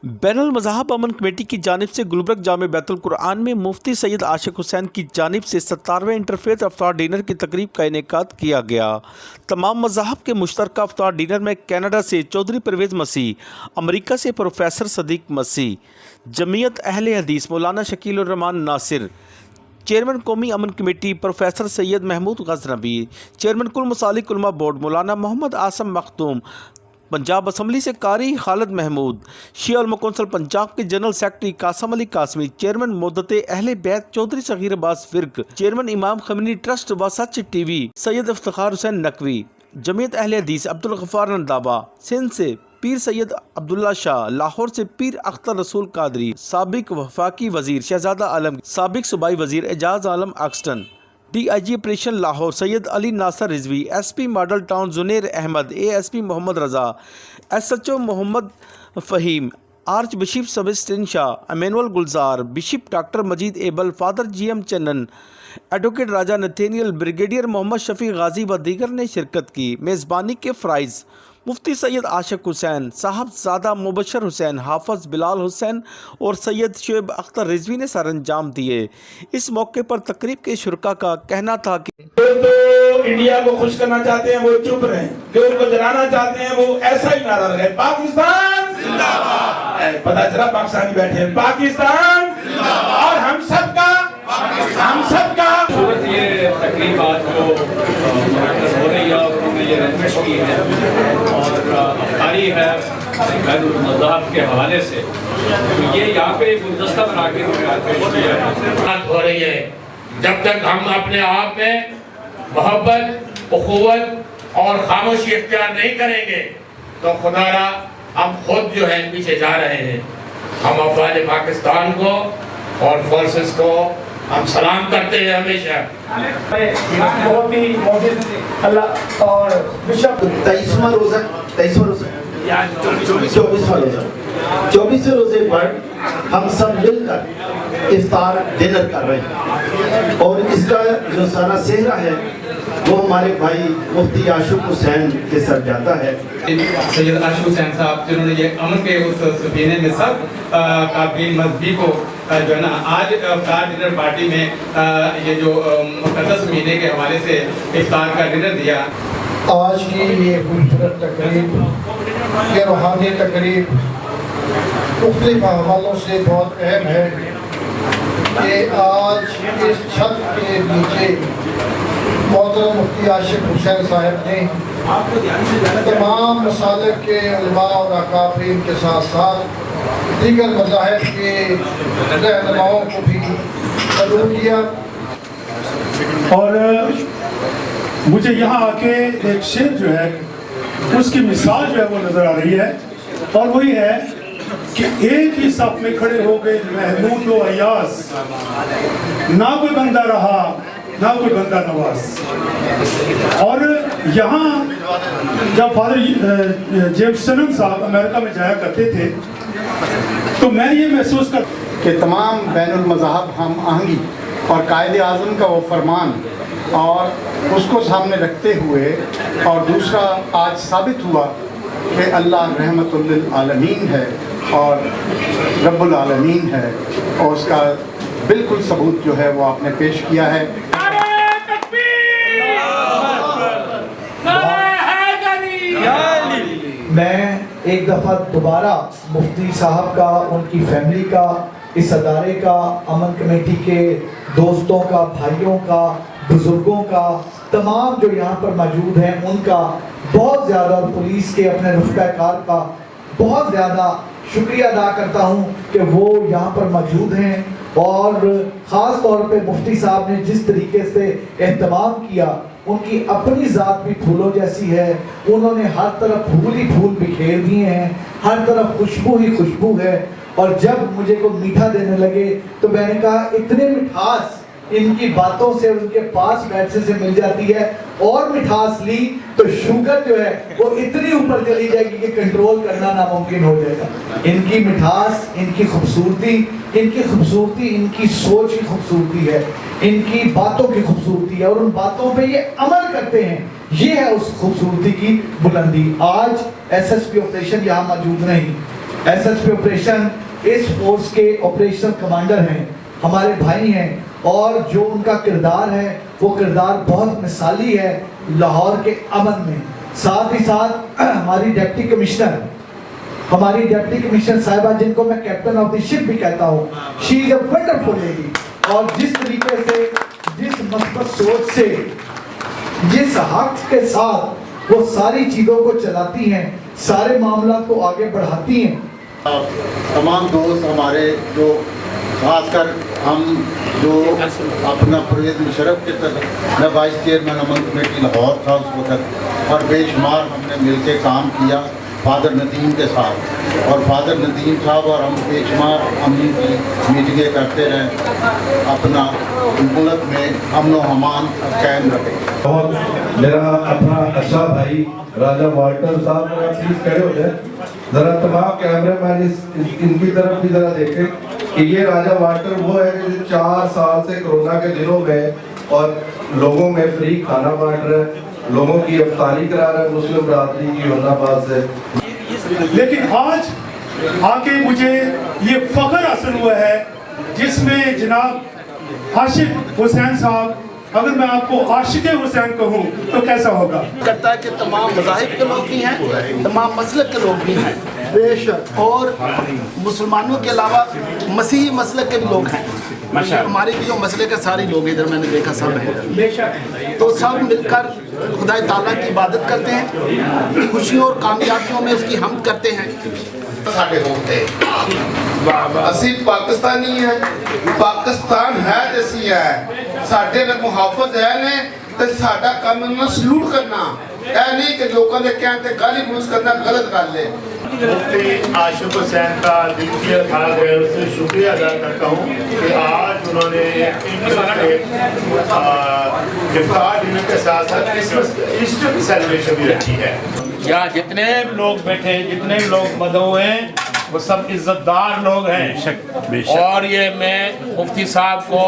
बैनुल मज़हब अमन कमेटी की जानिब से गुलबर्ग जामे बैतुल कुरआन में मुफ्ती सैयद आशिक हुसैन की जानिब से 17वें इंटरफेथ अफ्तार डिनर की तकरीब का इनेकाद किया गया। तमाम मज़हब के मुश्तरका अफ्तार डिनर में कनाडा से चौधरी परवेज़ मसीह, अमरीका से प्रोफेसर सदीक मसीह, जमीयत अहले हदीस मौलाना शकील उर रहमान नासिर, चेयरमैन कौमी अमन committee professor Syed Mahmood Ghaznavi, chairman कुल मुसालिक उलमा बोर्ड मौलाना मोहम्मद आसम मखदूम, पंजाब असम्बली से कारी खालिद महमूद, शिया उलमा कौंसिल पंजाब के general secretary Qasim Ali Qasmi, chairman मुद्दते अहले बैत चौधरी सगीर अब्बास फिर्क, चेयरमैन इमाम खमीनी ट्रस्ट व सच टीवी सैयद इफ्तिखार हुसैन नकवी, जमीयत अहले हदीस अब्दुल गफ्फार नंदाबा, सिंध से पीर सैयद अब्दुल्ला शाह, लाहौर से पीर अख्तर रसूल कादरी, साबिक वफाकी वजीर शहजादा आलम, साबिक सूबाई वजीर एजाज आलम आक्सटन, DIG operation Lahore Syed Ali Nasir Rizvi, SP model town Junaid Ahmed, ASP Mohammad Raza, SHO Mohammad Faheem, archbishop Sebastian Shah, Emmanuel Gulzar, bishop doctor Majeed Abel, father GM Channan, advocate Raja Nathaniel, brigadier Mohammad Shafi Ghazi व दीगर ने शिरकत की। मेज़बानी के फ़राइज़ मुफ्ती सैयद आशिक हुसैन, साहबजादा मुबशर हुसैन, हाफज बिलाल हुसैन और सैयद शुएब अख्तर रिजवी ने सर अंजाम दिए। इस मौके पर तकरीब के शुरका का कहना था कि तो इंडिया को खुश करना चाहते हैं वो चुप रहे, जो उनको जलाना चाहते हैं वो ऐसा ही नारा लगाए, पाकिस्तान जिंदाबाद। पता चला पाकिस्तानी बैठे हैं, पाकिस्तान जिंदाबाद। और हम सबका ये तकरीब आज जो हो रही है और उन्होंने ये रजिश की है और अफ्तारी है बैनुल मज़हब के हवाले से, तो ये यहाँ पे गुलदस्ता बना के हो रही है। जब तक हम अपने आप में मोहब्बत, उखुवत और खामोशी इख्तियार नहीं करेंगे तो खुदारा हम खुद जो है पीछे जा रहे हैं। हम अफवाज पाकिस्तान को और फोर्सेस को हम सलाम करते हैं हमेशा। बहुत ही मौजूद अल्लाह और बिशप 23वां रोजा 24वें रोजे पर हम सब मिलकर इफ्तार डिनर कर रहे हैं और इसका जो सारा सेहरा है वो हमारे भाई मुफ्ती आशिक हुसैन के सर जाता है। सैयद आशिक हुसैन साहब जिन्होंने ये अमन के उस सफीने में सब काबिल मजहबी को जो है ना आज इफ्तार डिनर पार्टी में ये जो मुक़द्दस महीने के हवाले से इफ्तार का डिनर दिया। आज की ये खूबसूरत तकरीब, ये रूहानी तकरीब मुख्तलिफ हवालों से बहुत अहम है कि आज इस छत के नीचे मोहतरम मुफ्ती आशिक हुसैन साहब ने तमाम मसालिक के उलमा और अकाबरीन के साथ साथ दीगर मज़ाहिब के रहनुमाओं को भी मदऊ किया। और मुझे यहाँ आके एक शेर जो है उसकी मिसाल जो है वो नज़र आ रही है और वही है कि एक ही सफ में खड़े हो गए महमूद व अयास, ना कोई बंदा रहा ना कोई बंदा नवाज। और यहाँ जब फादर जेफरसन साहब अमेरिका में जाया करते थे तो मैं ये महसूस कर कि तमाम बैनुल मज़हब हम आहंगी और कायदे आज़म का वो फरमान और उसको सामने रखते हुए और दूसरा आज साबित हुआ कि अल्लाह रहमतुल लिल आलमीन है और रब्बुल आलमीन है और उसका बिल्कुल सबूत जो है वो आपने पेश किया है। मैं एक दफ़ा दोबारा मुफ्ती साहब का, उनकी फैमिली का, इस अदारे का, अमन कमेटी के दोस्तों का, भाइयों का, बुज़ुर्गों का, तमाम जो यहाँ पर मौजूद हैं उनका बहुत ज़्यादा, पुलिस के अपने रफ़ीक़ार का बहुत ज़्यादा शुक्रिया अदा करता हूँ कि वो यहाँ पर मौजूद हैं और ख़ास तौर पे मुफ्ती साहब ने जिस तरीके से एहतमाम किया, उनकी अपनी ज़ात भी फूलों जैसी है, उन्होंने हर तरफ फूल ही फूल बिखेर दिए हैं, हर तरफ खुशबू ही खुशबू है। और जब मुझे को मीठा देने लगे तो मैंने कहा इतने मिठास इनकी बातों से, उनके पास बैठने से मिल जाती है, और मिठास ली तो शुगर जो है वो इतनी ऊपर चली जाएगी कि कंट्रोल करना नामुमकिन हो जाएगा। इनकी मिठास, इनकी खूबसूरती, इनकी सोच की खूबसूरती है, इनकी बातों की खूबसूरती है, और उन बातों पे ये अमल करते हैं, ये है उस खूबसूरती की बुलंदी। आज SSP ऑपरेशन यहाँ मौजूद नहीं, SSP ऑपरेशन इस फोर्स के ऑपरेशनल कमांडर हैं, हमारे भाई हैं, और जो उनका किरदार है वो किरदार बहुत मिसाली है लाहौर के अमन में। साथ ही साथ हमारी डिप्टी कमिश्नर साहिबा, जिनको मैं कैप्टन ऑफ द शिप भी कहता हूँ, she is a wonderful lady, और जिस तरीके से, जिस मस्बत सोच से, जिस हक के साथ वो सारी चीज़ों को चलाती हैं, सारे मामला को आगे बढ़ाती हैं। तमाम दोस्त हमारे जो खासकर हम जो अपना परवेज़ मुशर्रफ के तहत, मैं वाइस चेयरमैन अमन कमेटी लाहौर था उस वक्त, और बेशुमार हमने मिलकर काम किया फादर नदीम के साथ, और फादर नदीम साहब और हम बेशुमार अमनी की मीटिंगें करते रहे, अपना मुल्क में अमन व अमान कायम रखे। और मेरा अपना अच्छा भाई राजा वाल्टर साहब, मेरा प्लीज खड़े हो जाए जरा, तमाम कैमरे मैन इनकी तरफ भी जरा देखें कि ये राजा वाल्टर वो है जो 4 साल से कोरोना के दिनों में और लोगों में फ्री खाना बांट रहे हैं, लोगों की इफ्तारी करा रहा है मुस्लिम बरादरी की होनाबाद से। लेकिन आज आके मुझे ये फख्र हासिल हुआ है जिसमें जनाब आशिक हुसैन साहब, अगर मैं आपको आशिक हुसैन कहूँ तो कैसा होगा? करता है कि तमाम मज़ाहिब के लोग भी हैं, तमाम मसलक के लोग भी हैं बेशक, और मुसलमानों के अलावा मसीही मसलक के भी लोग हैं। हमारे भी जो मसले के सारे लोग इधर मैंने देखा सब हैं, तो सब मिलकर खुदा ताला की इबादत करते हैं, खुशियों और कामयाबियों में उसकी हमद करते हैं। साढ़े होते असी पाकिस्तानी है, पाकिस्तान है जैसी है, साढ़े ने मुहाफिज है ने, तो साडा काम ना सलूट करना, ऐ नहीं कि लोगों के कहते गाली गलौज करना गलत गल है। मुफ्ती आशिक हुसैन का दिल की अथाह से शुक्रिया अदा करता हूँ कि आज उन्होंने इफ्तार डिनर के साथ साथ ईस्टर की सेलिब्रेशन भी रखी है। यहाँ जितने भी लोग बैठे हैं, जितने भी लोग मदऊ हैं, वो सब इज्जतदार लोग हैं, और ये मैं मुफ्ती साहब को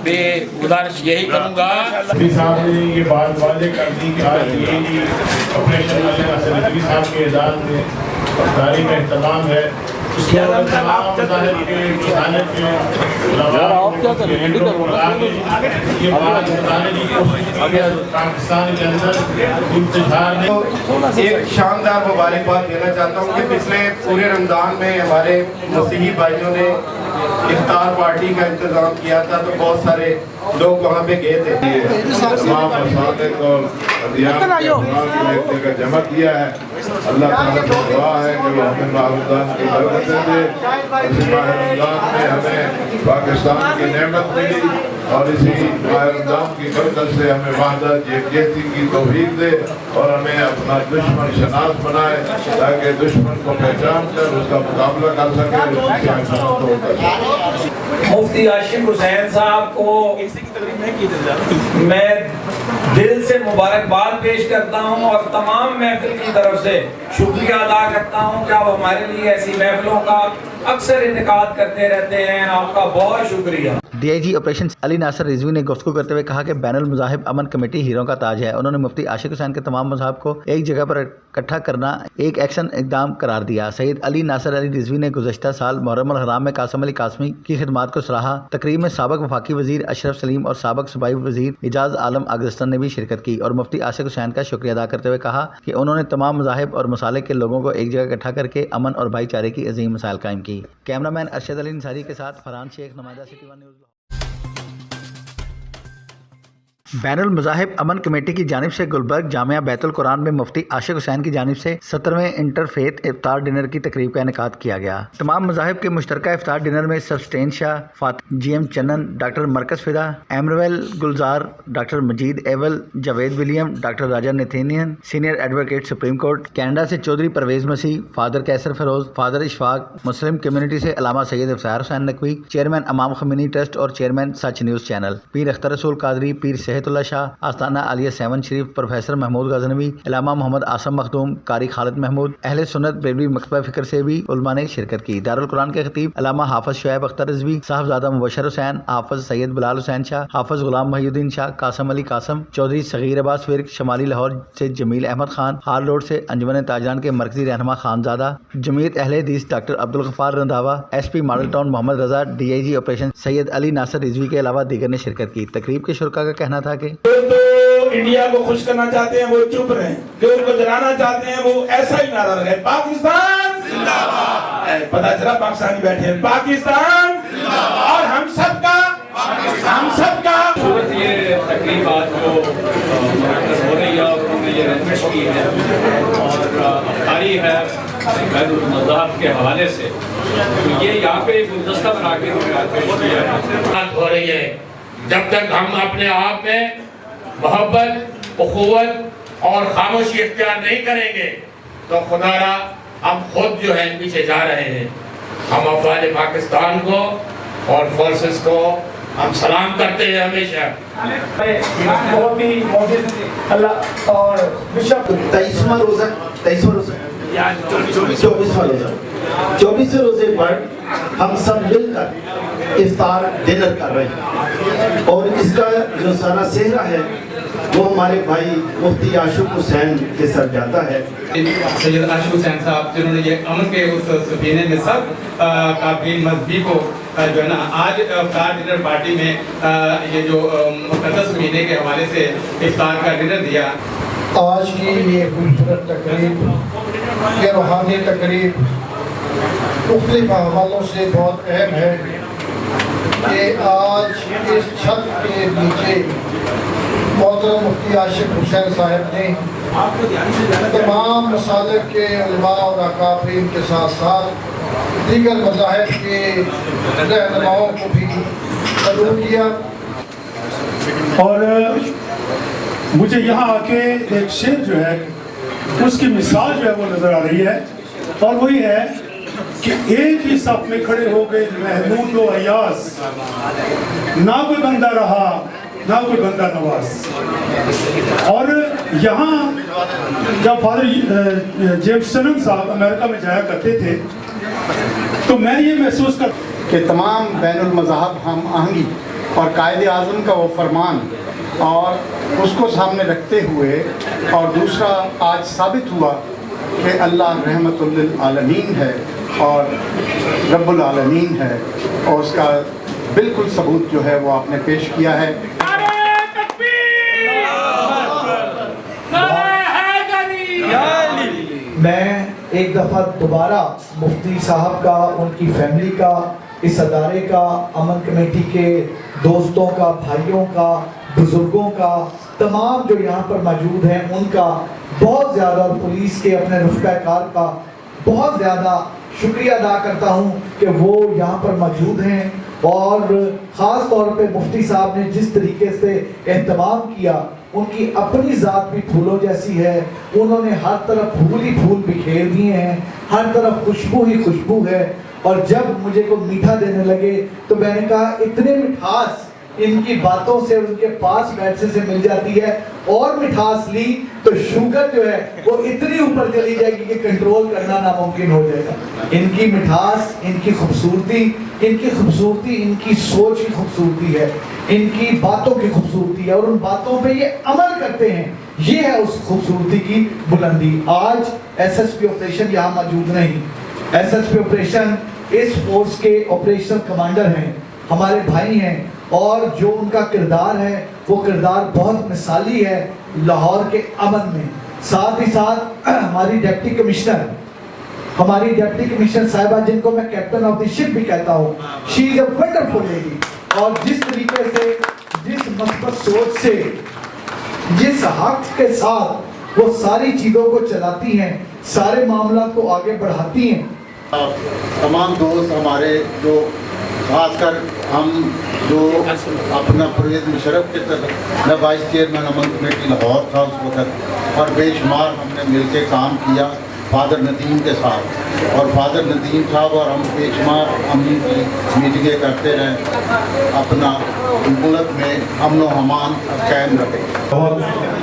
भी गुजारिश यही करूँगा। मुफ्ती साहब ने ये बात वाज़ेह कर दी कि आज ये ऑपरेशन वाले नसरुद्दीन साहब के एजाज़ में अफ्तारी का एहतमाम है। तमाम मज़ाहिब के मसालिक के ये बात बताने की कोशिश की है पाकिस्तान के अंदर इंतजार में। एक शानदार मुबारकबाद देना चाहता हूँ कि पिछले पूरे रमज़ान में हमारे मसीही भाइयों ने इफ्तार पार्टी का इंतज़ाम किया था, तो बहुत सारे लोग वहाँ पे गए थे। तमाम मसालिक और का जमा किया है। अल्लाह ताला से दुआ है कि वो हमें रमज़ान की बरकत दे, रमज़ान में हमें पाकिस्तान की नेमत मिली, और इसी रमज़ान की बरकत से हमें वहदत यकजहती की तौफीक दे, और हमें अपना दुश्मन शनाख्त बनाए ताकि दुश्मन को पहचान कर उसका मुकाबला कर सके, उसकी हिफाजत हो सके। मुफ्ती आशिक हुसैन साहब को मैं दिल से मुबारकबाद पेश करता हूँ, और तमाम महफिल की तरफ से शुक्रिया अदा करता हूँ कि आप हमारे लिए ऐसी महफिलों का अक्सर इनेकाद करते रहते हैं। आपका बहुत शुक्रिया। डीआईजी ऑपरेशन अली नासर रिजवी ने गुफ्तगू करते हुए कहा कि बैनुल मज़ाहिब अमन कमेटी हीरों का ताज है। उन्होंने मुफ्ती आशिक हुसैन के तमाम मज़हब को एक जगह पर इकट्ठा करना एक एक्शन इकदाम करार दिया। सैयद अली नासर अली रिजवी ने गुज़श्ता साल मुहर्रम अल हराम में कासिम अली कासमी की खिदमात को सराहा। तकरीब में साबक वफाकी वज़ीर अशरफ सलीम और साबक सूबाई वज़ीर इजाज़ आलम आगस्तान ने भी शिरकत की, और मुफ्ती आशिक हुसैन का शुक्रिया अदा करते हुए कहा कि उन्होंने तमाम मज़ाहिब और मसालिक के लोगों को एक जगह इकट्ठा करके अमन और भाईचारे की अजीम मिसाल कायम की। कैमरामैन अरशद अली अंसारी के साथ फरहान शेख, नुमाइंदा सिटी वन न्यूज़। बैनुल मज़ाहिब अमन कमेटी की जानिब से गुलबर्ग जामिया बैतुल कुरान में मुफ्ती आशिक हुसैन की जानिब से 17वें इंटरफेथ इफ्तार डिनर की तकरीब का इनेकाद किया गया। तमाम मज़ाहिब के मुश्तरका इफ्तार डिनर में Sebastian Shah, Fatima GM Channan, doctor मरकज Fida, Emmanuel Gulzar, doctor Majeed Abel, Javed William, doctor Raja Nathaniel, senior advocate supreme court, Canada से Chaudhry Parvez Masih, father Qaiser Feroz, father Ishfaq, Muslim community से अलामा सैयद इफ्तार Hussain Naqvi, chairman Imam Khomeini trust और chairman Sach news channel, Pir Akhtar Rasool Qadri, Pir जहीत उल्लाह शाह, आस्ताना आलिया 7 शरीफ प्रोफेसर महमूद गजनवी, इलामा मोहम्मद आसम मखदूम, कारी खालिद महमूद, अहले सुन्नत बरेलवी मकतबा फिक्र से भी उलमा ने शिरकत की। दारुल कुरान के खतीब इलामा हाफिज शुएब अख्तर रिजवी, साहबजादा मुबशर हुसैन, हाफिज सैयद बिलाल हुसैन शाह, हाफिज गुलाम मुहीउद्दीन शाह, कासम अली कासम, चौधरी सगीर अब्बास विर्क, शमाली लाहौर से जमील अहमद खान, हाल रोड से अंजुमन ताजरान के मरकजी रहनुमा Khanzada, Jamiat Ahle Hadith doctor Abdul Ghaffar Randhawa, SP model town Mohammad Raza, DIG operation Syed Ali Nasir Rizvi के अलावा दीगर ने शिरकत की। तकरीब के शुरका का कहना था कि तो इंडिया को खुश करना चाहते हैं वो चुप रहे, जो उनको जलाना चाहते हैं वो ऐसा ही नारा लगाए, पाकिस्तान जिंदाबाद। पता चला पाकिस्तानी बैठे हैं, पाकिस्तान जिंदाबाद। और हम सबका सूरत ये तकरीब आज जो हो रही है और उन्होंने ये रजमिश की है और अफ्तारी है बैनुल मज़ाहब के हवाले से, तो ये यहाँ पे गुलदस्ता बना के पेश किया है। हो रही है जब तक हम अपने आप में मोहब्बत, उखुवत और खामोशी इख्तियार नहीं करेंगे तो खुदारा हम खुद जो है पीछे जा रहे हैं। हम अफवाज पाकिस्तान को और फोर्सेस को हम सलाम करते हैं हमेशा। बहुत ही मौजूद अल्लाह और बिशप 23वां रोजा 24वें रोजे पर हम सब मिलकर इफ्तार डिनर कर रहे हैं और इसका जो सारा सेहरा है वो हमारे भाई मुफ्ती आशिक हुसैन के सर जाता है। सैयद आशिक हुसैन साहब जिन्होंने ये अमन के उस सफीने में सब काबिल मजहबी को जो है ना आज इफ्तार डिनर पार्टी में ये जो मुक़द्दस महीने के हवाले से इफ्तार का डिनर दिया। आज की ये खूबसूरत तकरीब, ये रूहानी तकरीब मुख्तलिफ हवालों से बहुत अहम है कि आज इस छत के नीचे मोहतरम मुफ्ती आशिक हुसैन साहब ने तमाम मसालिक के उलमा और अकाबरीन के साथ साथ दीगर मज़ाहिब के रहनुमाओं को भी कबूल किया। और मुझे यहाँ आके एक शेर जो है उसकी मिसाल जो है वो नज़र आ रही है और वही है कि एक ही सफ में खड़े हो गए महमूद व अयास, ना कोई बंदा रहा ना कोई बंदा नवाज। और यहाँ जब फादर जेफरसन साहब अमेरिका में जाया करते थे तो मैं ये महसूस कर कि तमाम बैनुल मज़ाहब हम आहंगी और कायदे आज़म का वो फरमान और उसको सामने रखते हुए और दूसरा आज साबित हुआ कि अल्लाह रहमतुल लिल आलमीन है और रब्बुल आलमीन है और उसका बिल्कुल सबूत जो है वो आपने पेश किया है। मैं एक दफ़ा दोबारा मुफ्ती साहब का, उनकी फैमिली का, इस अदारे का, अमन कमेटी के दोस्तों का, भाइयों का, बुजुर्गों का, तमाम जो यहाँ पर मौजूद हैं उनका बहुत ज़्यादा, और पुलिस के अपने रुफ़ाकार का बहुत ज़्यादा शुक्रिया अदा करता हूँ कि वो यहाँ पर मौजूद हैं। और ख़ास तौर पे मुफ्ती साहब ने जिस तरीके से एहतमाम किया, उनकी अपनी ज़ात भी फूलों जैसी है, उन्होंने हर तरफ फूल ही फूल बिखेर दिए हैं, हर तरफ खुशबू ही खुशबू है। और जब मुझे को मीठा देने लगे तो मैंने कहा इतने मिठास इनकी बातों से, उनके पास बैठने से मिल जाती है, और मिठास ली तो शुगर जो है वो इतनी ऊपर चली जाएगी कि कंट्रोल करना नामुमकिन हो जाएगा। इनकी मिठास, इनकी खूबसूरती, इनकी सोच की खूबसूरती है, इनकी बातों की खूबसूरती है, और उन बातों पे ये अमल करते हैं, ये है उस खूबसूरती की बुलंदी। आज SSP ऑपरेशन यहाँ मौजूद नहीं, SSP ऑपरेशन इस फोर्स के ऑपरेशन कमांडर हैं, हमारे भाई हैं, और जो उनका किरदार है वो किरदार बहुत मिसाली है लाहौर के अमन में। साथ ही साथ हमारी डिप्टी कमिश्नर साहिबा, जिनको मैं कैप्टन ऑफ द शिप भी कहता हूँ, she is a wonderful lady, और जिस तरीके से, जिस मस्बत सोच से, जिस हक के साथ वो सारी चीज़ों को चलाती हैं, सारे मामला को आगे बढ़ाती हैं। तमाम दोस्त हमारे जो खासकर हम जो अपना परवेज़ मुशर्रफ के तरफ, मैं वाइस चेयरमैन अमन कमेटी लाहौर था उस वक्त, और बेशुमार हमने मिलकर काम किया फादर नदीम के साथ, और फादर नदीम साहब और हम बेशुमार अमनी की मीटिंगें करते रहें, अपना मुल्क में अमन व अमान कायम रखें। और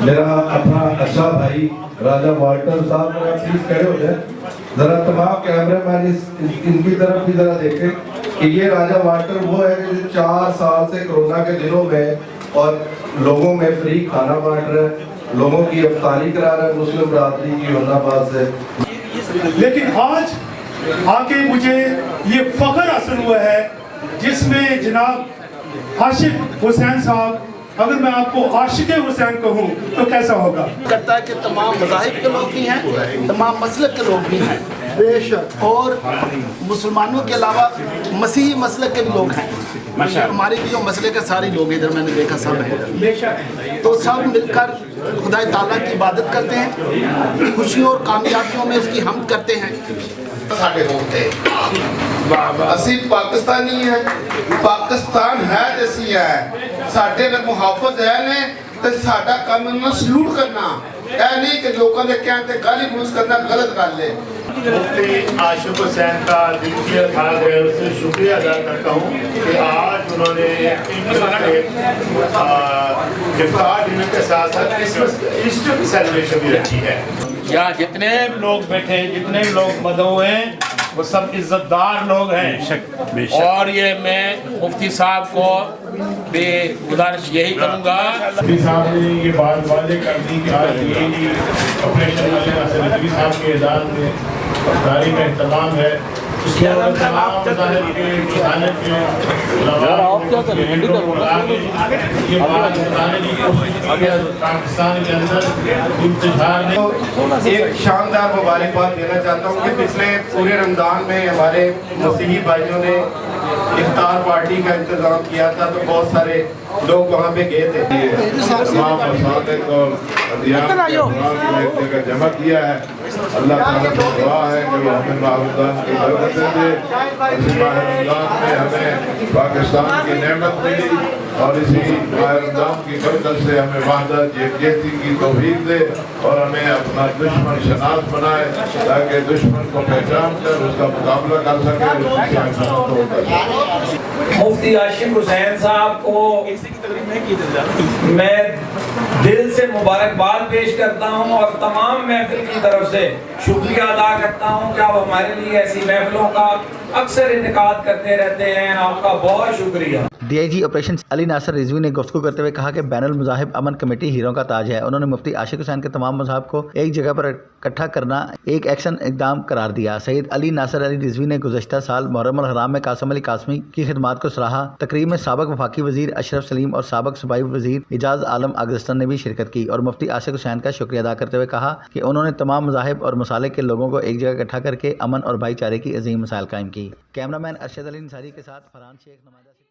मेरा अपना अच्छा भाई राजा वाल्टर साहब, मेरा प्लीज खड़े हो जाए, जरा तमाम कैमरे मैन इनकी तरफ भी जरा देखें कि ये राजा वाल्टर वो है जो 4 साल से कोरोना के दिनों में और लोगों में फ्री खाना बांट रहे हैं, लोगों की इफ्तारी करा रहे हैं मुस्लिम बरादरी की होनाबाद से। लेकिन आज आके मुझे ये फख्र हासिल हुआ है जिसमें जनाब आशिक हुसैन साहब, अगर मैं आपको आशिक हुसैन कहूँ तो कैसा होगा? करता है कि तमाम मज़ाहिब के लोग भी हैं, तमाम मसलक के लोग भी हैं बेशक, और मुसलमानों के अलावा मसीही मसलक के भी लोग हैं। हमारे भी जो मसले के सारे लोग इधर मैंने देखा सब हैं, तो सब मिलकर खुदा ताला की इबादत करते हैं, खुशियों और कामयाबियों में उसकी हमद करते हैं। ਸਾਡੇ ਹੋਤੇ ਅਸੀਂ ਪਾਕਿਸਤਾਨੀ ਹੈ, ਪਾਕਿਸਤਾਨ ਹੈ ਤੇ ਅਸੀਂ ਹੈ, ਸਾਡੇ ਨਾਲ ਮੁਹਾਫਜ਼ ਹੈ ਨੇ ਤੇ ਸਾਡਾ ਕੰਮ ਇਹਨਾਂ ਨੂੰ ਸਲੂਟ ਕਰਨਾ, ਇਹ ਨਹੀਂ ਕਿ ਲੋਕਾਂ ਦੇ ਕਹਿਣ ਤੇ ਗਾਲੀ ਗਲੋਚ ਕਰਨਾ ਗਲਤ ਗੱਲ ਹੈ। मुफ्ती आशिक हुसैन का दिल की अथाह दिल से शुक्रिया अदा करता हूँ कि आज उन्होंने इफ्तार डिनर के साथ साथ ईस्टर की सेलिब्रेशन भी रखी है। यहाँ जितने भी लोग बैठे हैं, जितने भी लोग मदऊ हैं, वो सब इज्जतदार लोग हैं। और ये मैं मुफ्ती साहब को भी गुजारिश यही करूँगा, मुफ्ती साहब ने ये बात वाज़ेह कर दी कि आज ये ऑपरेशन वाले नदवी साहब के इजाज़त में अफ्तारी का इंतजाम है। पाकिस्तान के अंदर एक शानदार मुबारकबाद देना चाहता हूँ कि पिछले पूरे रमज़ान में हमारे मसीही भाइयों ने इफ्तार पार्टी का इंतज़ाम किया था, तो बहुत सारे लोग वहाँ पे गए थे। तमाम मसाजिद और अदियान का जमा किया है। अल्लाह ताला से दुआ है कि वो हमें रमज़ान की बरकत दे, रमज़ान में हमें पाकिस्तान की नेमत मिली और इसी रमज़ान की बरकत से हमें वहदत यकजहती की तौफीक दे और हमें अपना दुश्मन शनाख्त बनाए ताकि दुश्मन को पहचान कर उसका मुकाबला कर सके, मुफ्ती आशिक हुसैन साहब को मैं दिल से मुबारकबाद पेश करता हूँ और तमाम महफिल की तरफ से शुक्रिया अदा करता हूँ कि आप हमारे लिए ऐसी महफिलों का अक्सर इनेकाद करते रहते हैं। आपका बहुत शुक्रिया। डीआईजी ऑपरेशन अली नासर रिजवी ने गुफ्तगू करते हुए कहा कि बैनुल मज़ाहिब अमन कमेटी हीरों का ताज है। उन्होंने मुफ्ती आशिक हुसैन के तमाम मज़हब को एक जगह पर इकट्ठा करना एक एक्शन इकदाम करार दिया। सैयद अली नासर अली रिजवी ने गुज़श्ता साल मुहर्रम अल हराम में कासिम अली कासमी की खिदमात को सराहा। तकरीब में साबिक़ वफाकी वज़ीर अशरफ सलीम और साबिक़ सूबाई वज़ीर इजाज़ आलम आगस्तान ने भी शिरकत की और मुफ्ती आशिक हुसैन का शुक्रिया अदा करते हुए कहा कि उन्होंने तमाम मज़ाहिब और मसालिक के लोगों को एक जगह इकट्ठा करके अमन और भाईचारे की अजीम मिसाल कायम की। कैमरामैन अरशद अली अंसारी के साथ फरहान शेख नुमाइंदा।